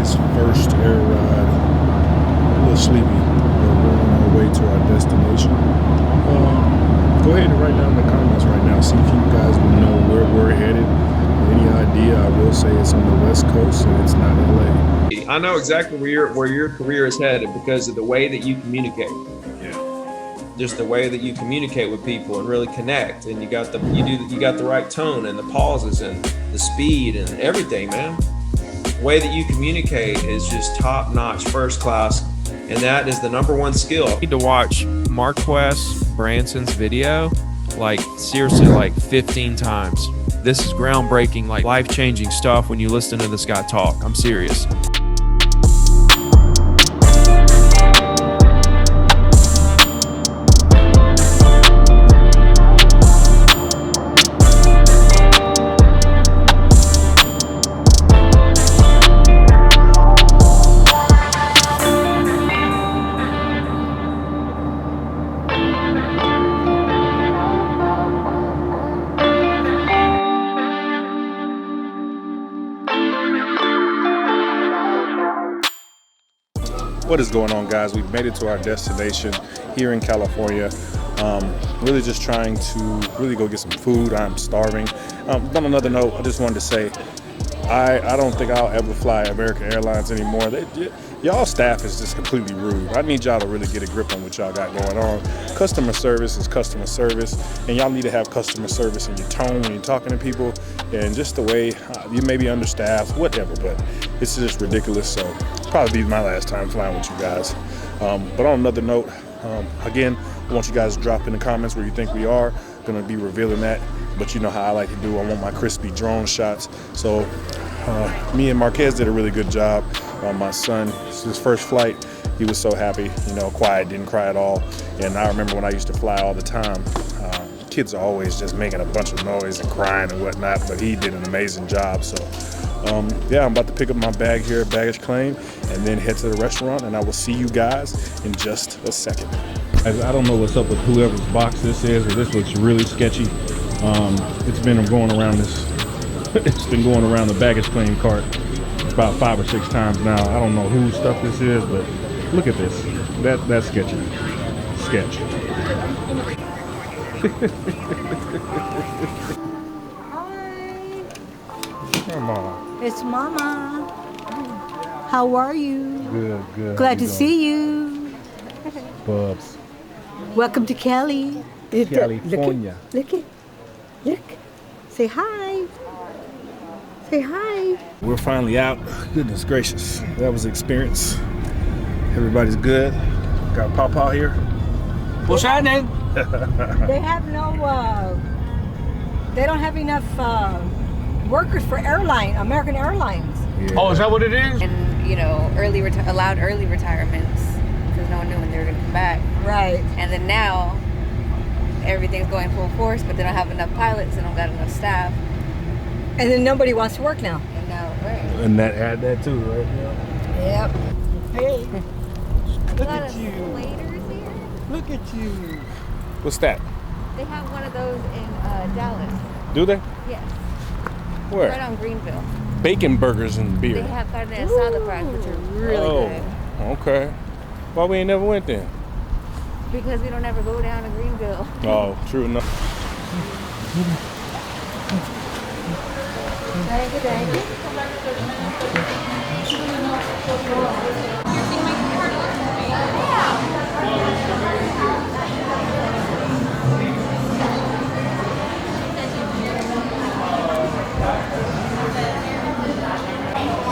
this first air ride. A little sleepy. We're on our way to our destination. Go ahead and write down in the comments right now. See if you guys know where we're headed. Any idea? I will say it's on the West Coast and it's not LA. I know exactly where your career is headed because of the way that you communicate. Just the way that you communicate with people and really connect, and you got the right tone and the pauses and the speed and everything, man. The way that you communicate is just top notch, first class, and that is the #1 skill. You need to watch Marquez Branson's video, like seriously, like 15 times. This is groundbreaking, like life-changing stuff when you listen to this guy talk. I'm serious. What is going on, guys? We've made it to our destination here in California. Really just trying to really go get some food. I'm starving. On another note, I just wanted to say I don't think I'll ever fly American Airlines anymore. Y'all staff is just completely rude. I need y'all to really get a grip on what y'all got going on. Customer service is customer service, and y'all need to have customer service in your tone when you're talking to people, and just the way you may be understaffed, whatever, but it's just ridiculous. So probably be my last time flying with you guys. But on another note, again, I want you guys to drop in the comments where you think we are. Gonna be revealing that, but you know how I like to do. I want my crispy drone shots. So me and Marquez did a really good job. My son, his first flight, he was so happy, quiet, didn't cry at all. And I remember when I used to fly all the time, kids are always just making a bunch of noise and crying and whatnot, but he did an amazing job. So yeah, I'm about to pick up my bag here at baggage claim and then head to the restaurant, and I will see you guys in just a second. I don't know what's up with whoever's box this is, but this looks really sketchy. It's been going around the baggage claim cart about 5 or 6 times now. I don't know whose stuff this is, but look at this. That's sketchy. Sketch. Hi. Come on. It's Mama. How are you? Good. Glad to see you. Bubs. Welcome to Cali. California. Look. Say hi. Say hi. We're finally out. Goodness gracious. That was an experience. Everybody's good. Got Pawpaw here. What's happening? They have they don't have enough workers for American Airlines. Yeah. Oh, is that what it is? And allowed early retirements because no one knew when they were going to come back. Right. And then now everything's going full force, but they don't have enough pilots, they don't got enough staff. And then nobody wants to work now. And now, right. And that had that too, right? Yep. Hey. Look at you. Here. Look at you. What's that? They have one of those in Dallas. Do they? Yes. Where? Right on Greenville. Bacon burgers and beer. They have carne asada fries, which are really good. Okay. Why we ain't never went there? Because we don't ever go down to Greenville. Oh, true enough. Thank you.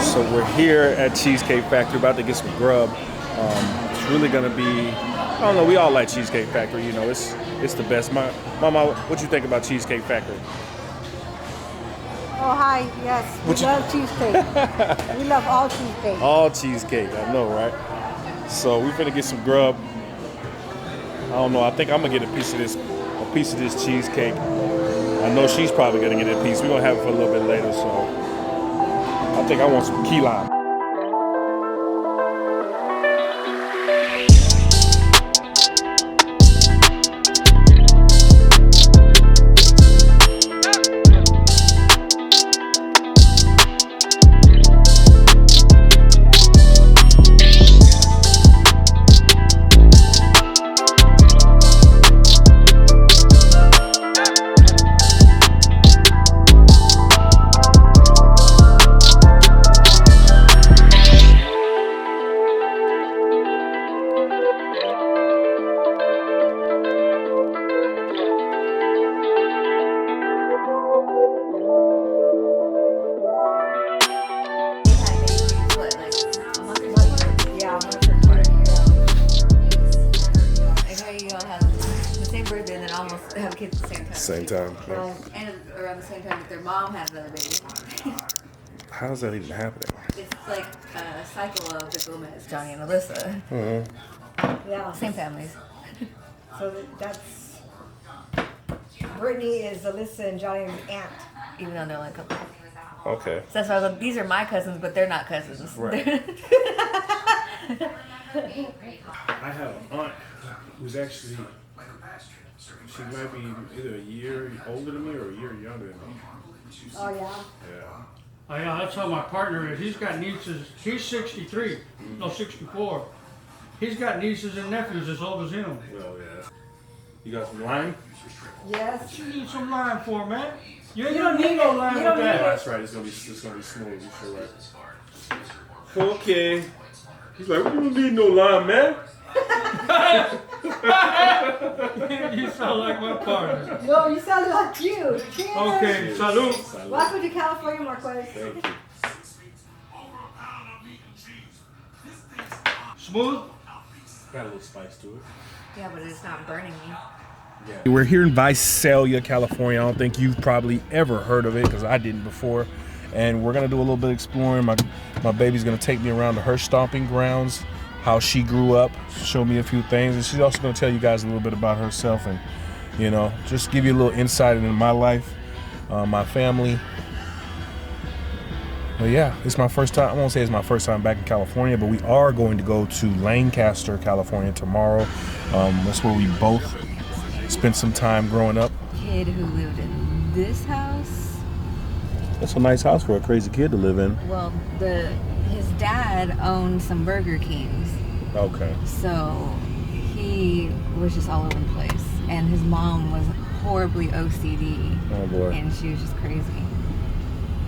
So we're here at Cheesecake Factory, about to get some grub. It's really gonna be, I don't know, we all like Cheesecake Factory, it's the best. Mama, what you think about Cheesecake Factory? Oh, hi. Yes. We love cheesecake. We love all cheesecake. All cheesecake, I know, right? So we're gonna get some grub. I don't know, I think I'm gonna get a piece of this cheesecake. I know she's probably gonna get a piece. We're gonna have it for a little bit later, so I think I want some key lime. kids at the same time. Same time. Yeah. Right. And around the same time that their mom had another baby. How is that even happening? It's like a cycle of the Gomez, Johnny and Alyssa. Yeah. Same families. So that's Brittany is Alyssa and Johnny's aunt. Even though they're like a couple. Okay. So that's why I was like, these are my cousins, but they're not cousins. Right. I have an aunt who's actually, she might be either a year older than me or a year younger than me. Oh yeah. Yeah. Oh yeah, that's how my partner is. He's got nieces. He's 63, no 64. He's got nieces and nephews as old as him. Well, yeah. You got some lime? Yes. You need some lime for him, man. You don't don't need no lime you with don't need that. That's right. It's gonna be smooth. You sure right. Okay. He's like, we don't need no lime, man. You sound like my partner. No, you sound like you. Cheers. Okay, salute. Welcome to California, Marquez. Thank you. Smooth? Got a little spice to it. Yeah, but it's not burning me. We're here in Visalia, California. I don't think you've probably ever heard of it because I didn't before. And we're gonna do a little bit of exploring. My baby's gonna take me around to her stomping grounds, how she grew up, show me a few things, and she's also gonna tell you guys a little bit about herself and, you know, just give you a little insight into my life, my family. But yeah, it's my first time. I won't say it's my first time back in California, but we are going to go to Lancaster, California tomorrow. That's where we both spent some time growing up. Kid who lived in this house. That's a nice house for a crazy kid to live in. Well, his dad owned some Burger Kings, Okay. so he was just all over the place. And his mom was horribly OCD, Oh boy. and she was just crazy.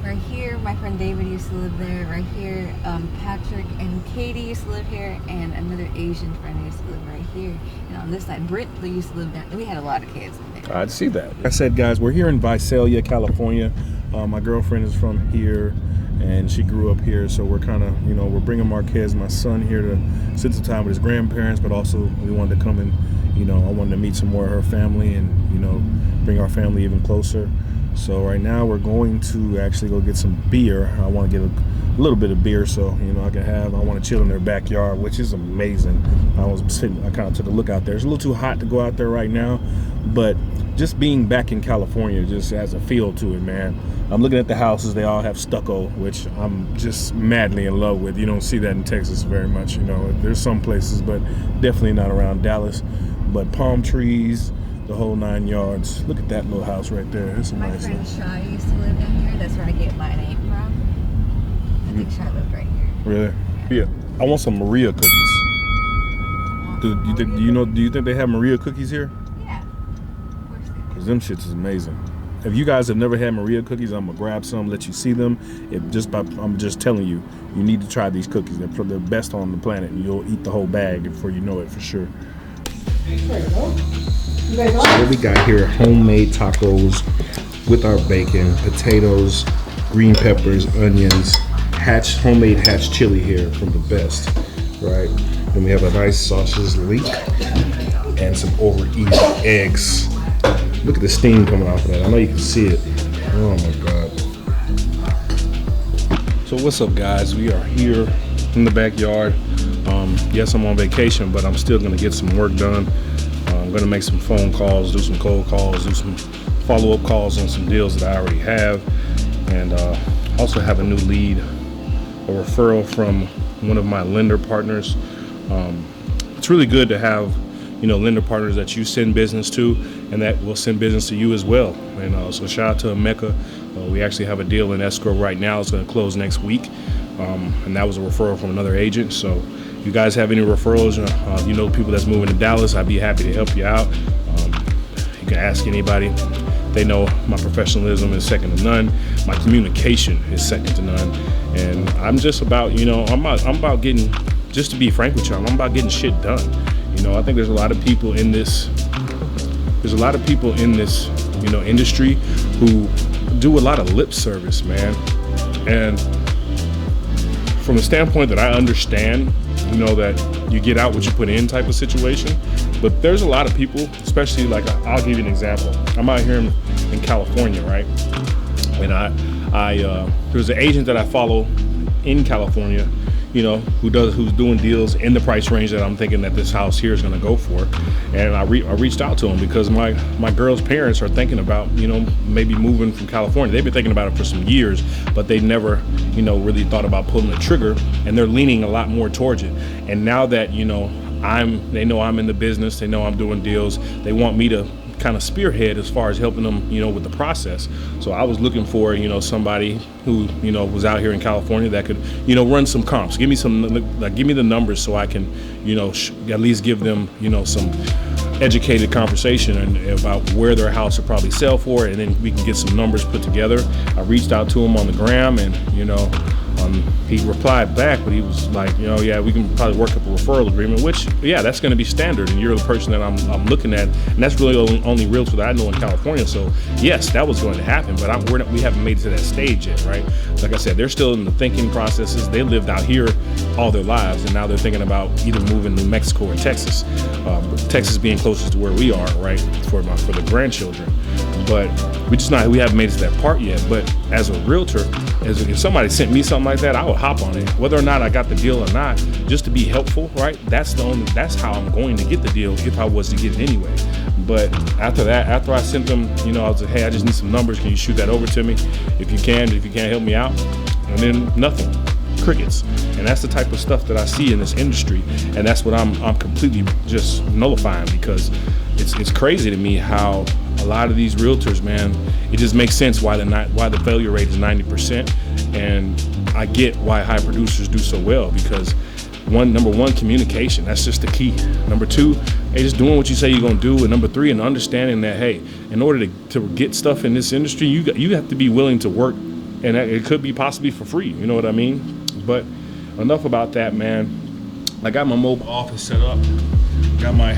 Right here, my friend David used to live there. Right here, Patrick and Katie used to live here, and another Asian friend used to live right here. And on this side, Britt used to live down. We had a lot of kids in there. I'd see that. Like I said, guys, we're here in Visalia, California. My girlfriend is from here, and she grew up here. So we're kind of, you know, we're bringing Marquez, my son, here to spend some time with his grandparents, but also we wanted to come and, you know, I wanted to meet some more of her family and, you know, bring our family even closer. So right now we're going to actually go get some beer. I want to get a little bit of beer so, you know, I want to chill in their backyard, which is amazing. I kind of took a look out there. It's a little too hot to go out there right now, but just being back in California just has a feel to it, man. I'm looking at the houses. They all have stucco, which I'm just madly in love with. You don't see that in Texas very much, you know. There's some places, but definitely not around Dallas. But palm trees, the whole 9 yards. Look at that little house right there. It's a My nice friend one. Shai used to live down here. That's where I get my name from. I think Shai lived right here. Really? Yeah. I want some Maria cookies. Do you think they have Maria cookies here? Yeah. Of course they do. Because them shits is amazing. If you guys have never had Maria cookies, I'm gonna grab some, let you see them. I'm just telling you, you need to try these cookies. They're the best on the planet, and you'll eat the whole bag before you know it for sure. There you go. You guys So want? what we got here, homemade tacos with our bacon, potatoes, green peppers, onions, homemade hatch chili here from the best, right? Then we have a nice sausage leek and some over-easy eggs. Look at the steam coming off of that. I know you can see it. Oh my God. So what's up, guys? We are here in the backyard. Yes, I'm on vacation, but I'm still gonna get some work done. I'm gonna make some phone calls, do some cold calls, do some follow-up calls on some deals that I already have, and also have a new lead, a referral from one of my lender partners. It's really good to have, you know, lender partners that you send business to and that will send business to you as well. And so shout out to Mecca. We actually have a deal in escrow right now. It's going to close next week, and that was a referral from another agent. So if you guys have any referrals, you know, people that's moving to Dallas, I'd be happy to help you out. You can ask anybody. They know my professionalism is second to none. My communication is second to none. And I'm just about, you know, I'm about getting, just to be frank with y'all, I'm about getting shit done. You know, I think there's a lot of people in this, you know, industry who do a lot of lip service, man. And from a standpoint that I understand, you know, that you get out what you put in type of situation. But there's a lot of people, especially like, I'll give you an example. I'm out here in California, right? And there's an agent that I follow in California, you know, who's doing deals in the price range that I'm thinking that this house here is going to go for. And I reached out to him because my girl's parents are thinking about, you know, maybe moving from California. They've been thinking about it for some years, but they never, you know, really thought about pulling the trigger, and they're leaning a lot more towards it. And now that, you know, they know I'm in the business, they know I'm doing deals, they want me to kind of spearhead as far as helping them, you know, with the process. So I was looking for, you know, somebody who, you know, was out here in California that could, you know, run some comps, give me the numbers so I can, you know, at least give them, you know, some educated conversation about where their house would probably sell for, and then we can get some numbers put together. I reached out to him on the gram, and, you know, he replied back, but he was like, you know, yeah, we can probably work up a referral agreement, which, yeah, that's going to be standard, and you're the person that I'm looking at, and that's really the only realtor that I know in California. So yes, that was going to happen, but we haven't made it to that stage yet, right? Like I said, they're still in the thinking processes. They lived out here all their lives, and now they're thinking about either moving to Mexico or Texas. Texas being closest to where we are, right, for the grandchildren. But we haven't made it to that part yet. But as a realtor, if somebody sent me something like that, I would hop on it, whether or not I got the deal or not, just to be helpful, right? That's how I'm going to get the deal if I was to get it anyway. But after I sent them, you know, I was like, hey, I just need some numbers. Can you shoot that over to me? If you can't help me out. And then nothing. Crickets. And that's the type of stuff that I see in this industry, and that's what I'm completely just nullifying, because it's crazy to me how a lot of these realtors, man, it just makes sense why the failure rate is 90%, and I get why high producers do so well, because number one, communication, that's just the key. Number two, hey, just doing what you say you're gonna do, and number three, and understanding that, hey, in order to get stuff in this industry, you have to be willing to work, and it could be possibly for free, you know what I mean? But enough about that, man. I got my mobile office set up. Got my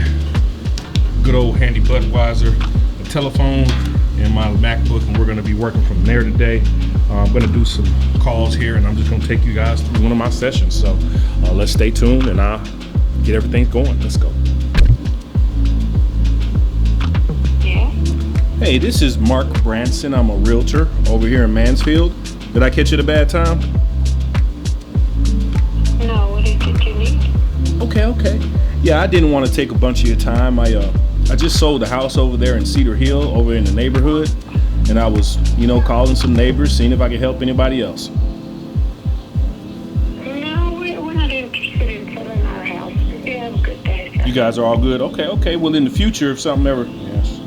good old handy Budweiser, a telephone, and my MacBook, and we're gonna be working from there today. I'm gonna do some calls here, and I'm just gonna take you guys through one of my sessions. So let's stay tuned, and I'll get everything going. Let's go. Yeah. Hey, this is Mark Branson. I'm a realtor over here in Mansfield. Did I catch you at a bad time? No, what is it you need? Okay. Yeah, I didn't want to take a bunch of your time. I just sold a house over there in Cedar Hill, over in the neighborhood, and I was, you know, calling some neighbors, seeing if I could help anybody else. No, we're not interested in selling our house. You have a good day, sir. You guys are all good? Okay. Well, in the future, if something ever... Yes.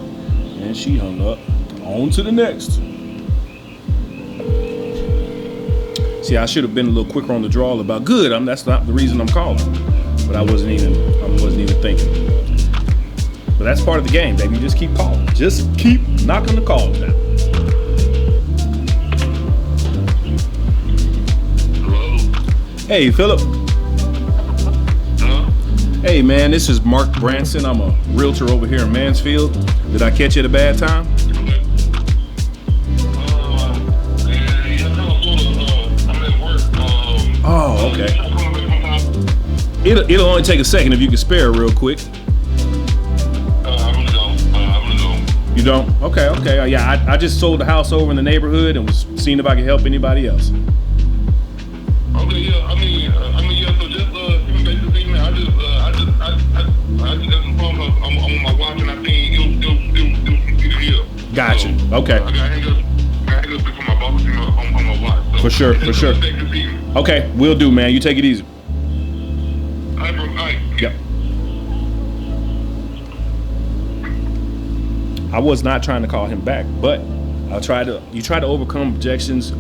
And she hung up. On to the next. See, I should have been a little quicker on the draw about good. That's not the reason I'm calling, but I wasn't even thinking. But that's part of the game, baby. Just keep calling. Just keep knocking the calls down. Hello? Hey, Philip. Huh? Hey, man, this is Mark Branson. I'm a realtor over here in Mansfield. Did I catch you at a bad time? Oh, okay. It'll only take a second if you can spare it real quick. I really don't. You don't? Okay. Yeah, I just sold a house over in the neighborhood and was seeing if I could help anybody else. Okay, yeah. I mean, yeah. So just basically, man, I just got the phone. I'm on my watch, and I think it'll here. Gotcha. So, Okay. I got hang up before my boss on my watch. So For sure. Okay, will do, man. You take it easy. All right. Yep. I was not trying to call him back, but you try to overcome objections.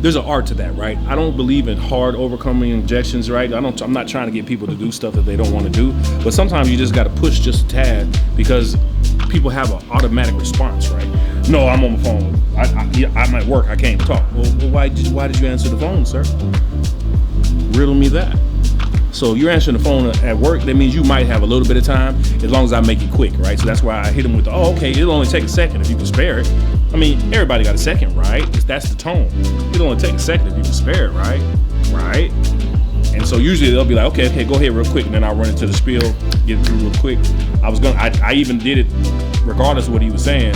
There's an art to that, right? I don't believe in hard overcoming objections, right? I'm not trying to get people to do stuff that they don't want to do, but sometimes you just got to push just a tad, because people have an automatic response, right? No, I'm on the phone. I'm at work. I can't talk. Well, why did you answer the phone, sir? Riddle me that. So you're answering the phone at work. That means you might have a little bit of time, as long as I make it quick, right? So that's why I hit him with the, okay, it'll only take a second if you can spare it. I mean, everybody got a second, right? That's the tone. It'll only take a second if you can spare it, right? Right? And so usually they'll be like, okay, go ahead real quick, and then I'll run into the spiel, get it through real quick. I even did it regardless of what he was saying,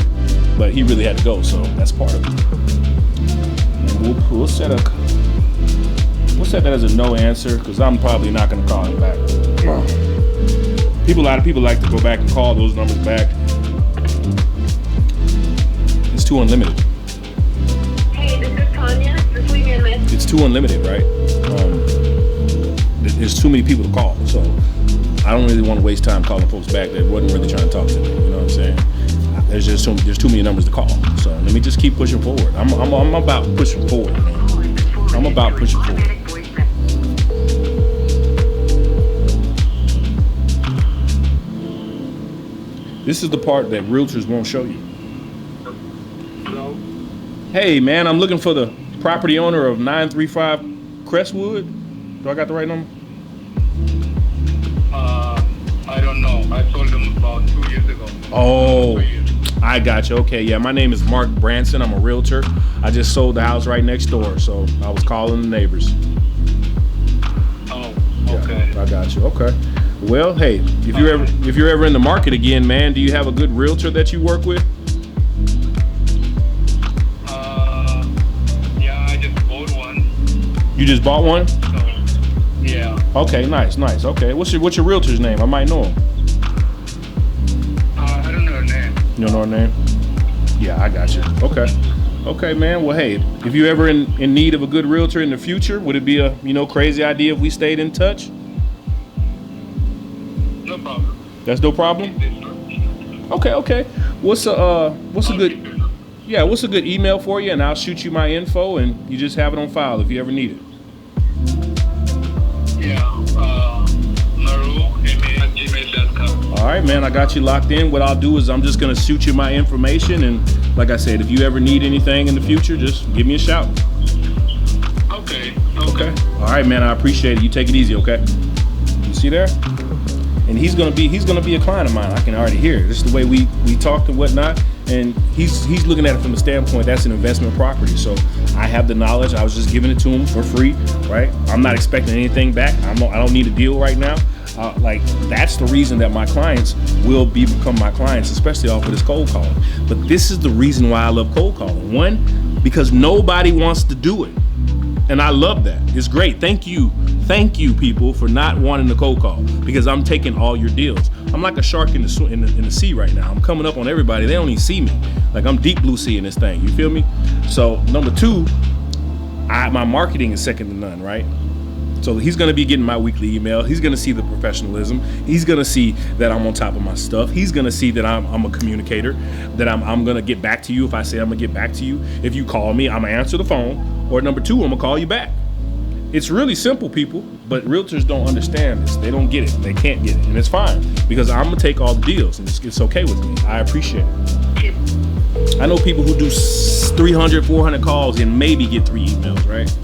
but he really had to go, so that's part of it. And we'll set that as a no answer, because I'm probably not going to call him back. A lot of people like to go back and call those numbers back. It's too unlimited. Hey, this is Tanya. Just leave me a message. It's too unlimited, right? There's too many people to call, so I don't really want to waste time calling folks back that wasn't really trying to talk to me. You know what I'm saying? There's too many numbers to call, so let me just keep pushing forward. I'm about pushing forward, man. I'm about pushing forward. This is the part that realtors won't show you. Hello? Hey, man, I'm looking for the property owner of 935 Crestwood. Do I got the right number? I don't know. I told them about 2 years ago. Oh, I got you. Okay, yeah, my name is Mark Branson. I'm a realtor. I just sold the house right next door, so I was calling the neighbors. Oh, okay. Yeah, I got you. Okay. Well, hey, if you're ever in the market again, man, do you have a good realtor that you work with? Yeah, I just bought one. You just bought one? So, yeah. Okay, nice. Okay, what's your realtor's name? I might know him. I don't know her name. You don't know her name? Yeah, I got you. Okay, man. Well, hey, if you're ever in need of a good realtor in the future, would it be a crazy idea if we stayed in touch? No problem. That's no problem. Okay. What's a good email for you, and I'll shoot you my info, and you just have it on file if you ever need it. Yeah, maru@gmail.com. All right, man. I got you locked in. What I'll do is I'm just gonna shoot you my information, and like I said, if you ever need anything in the future, just give me a shout. Okay. All right, man. I appreciate it. You take it easy, okay? You see there? And he's gonna be a client of mine. I can already hear it. This is the way we talk and whatnot. And he's looking at it from a standpoint that's an investment property. So I have the knowledge. I was just giving it to him for free, right? I'm not expecting anything back. I don't need a deal right now. That's the reason that my clients will become my clients, especially off of this cold calling. But this is the reason why I love cold calling. One, because nobody wants to do it. And I love that. It's great. Thank you people for not wanting to cold call, because I'm taking all your deals. I'm like a shark in the sea right now. I'm coming up on everybody. They don't even see me. Like I'm deep blue sea in this thing. You feel me? So number two, my marketing is second to none, right? So he's gonna be getting my weekly email. He's gonna see the professionalism. He's gonna see that I'm on top of my stuff. He's gonna see that I'm a communicator, that I'm gonna get back to you if I say I'm gonna get back to you. If you call me, I'm gonna answer the phone. Or number two, I'm gonna call you back. It's really simple, people, but realtors don't understand this. They don't get it. They can't get it, and it's fine, because I'm gonna take all the deals, and it's okay with me. I appreciate it. I know people who do 300, 400 calls and maybe get 3 emails, right?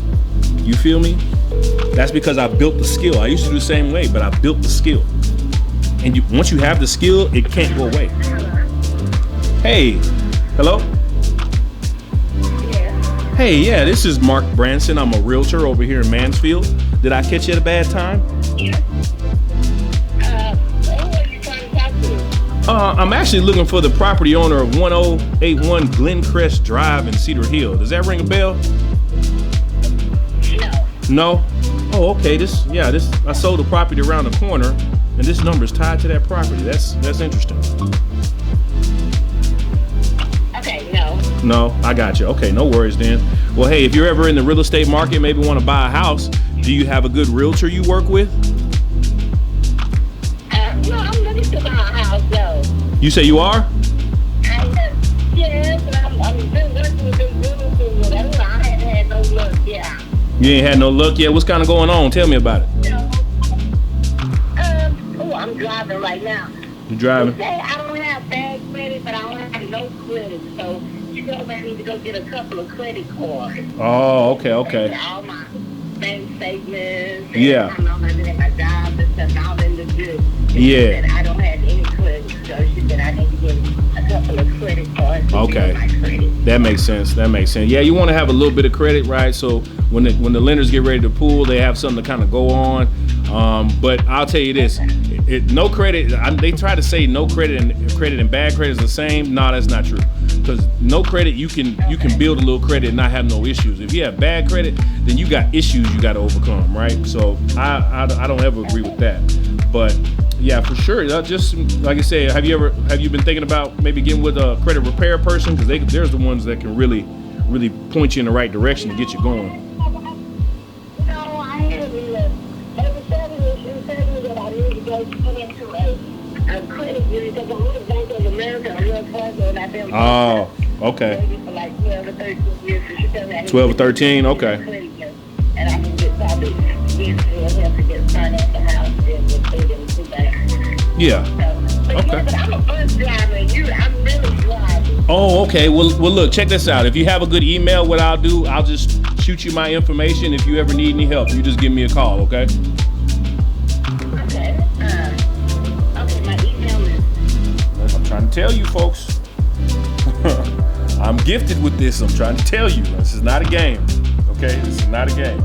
You feel me? That's because I built the skill. I used to do the same way, but I built the skill. And once you have the skill, it can't go away. Hey, hello? Hey, yeah, this is Mark Branson. I'm a realtor over here in Mansfield. Did I catch you at a bad time? Yeah. Who are you trying to talk to? I'm actually looking for the property owner of 1081 Glencrest Drive in Cedar Hill. Does that ring a bell? No? Oh, okay. I sold the property around the corner, and this number is tied to that property. That's interesting. Okay, no. No, I got you. Okay, no worries then. Well, hey, if you're ever in the real estate market, maybe want to buy a house, do you have a good realtor you work with? No, I'm looking to buy a house, though. You say you are? Yes, but I'm been working with them good. That's why I haven't had no luck, yeah. You ain't had no luck yet? What's kind of going on? Tell me about it. No. I'm driving right now. You driving? They say I don't have bad credit, but I don't have no credit. So you know I need to go get a couple of credit cards. Oh, okay. And all my bank statements. Yeah. And my job and stuff, all in the good. Yeah. I don't have any credit, so she said I I need to get a couple of credit cards to Okay. build my credit. That makes sense. That makes sense. Yeah, you want to have a little bit of credit, right? So when the lenders get ready to pull, they have something to kind of go on. But I'll tell you this: no credit. They try to say no credit and bad credit is the same. No, that's not true. Because no credit, you can build a little credit and not have no issues. If you have bad credit, then you got issues you got to overcome, right? So I don't ever agree with that. But yeah, for sure. Just like I said, have you been thinking about maybe getting with a credit repair person? Because there's the ones that can really point you in the right direction to get you going. No, I haven't. Every 7 years, you tell me that I need to go get into a credit union because I'm with Bank of America. I'm real Fargo, and I've been Oh, okay. for like 12 or 13 years. So she told me I need 12 or to get 13, into okay. a credit union. And I can get probably help to get finance the house and get paid in the bank. Yeah. But Okay. yeah, but I'm a bus driver, and I'm really driving. Oh, okay. Well, look, check this out. If you have a good email, what I'll do, I'll just shoot you my information. If you ever need any help, you just give me a call, okay? Okay. Okay, my email is. I'm trying to tell you, folks. I'm gifted with this. I'm trying to tell you. This is not a game, okay? This is not a game.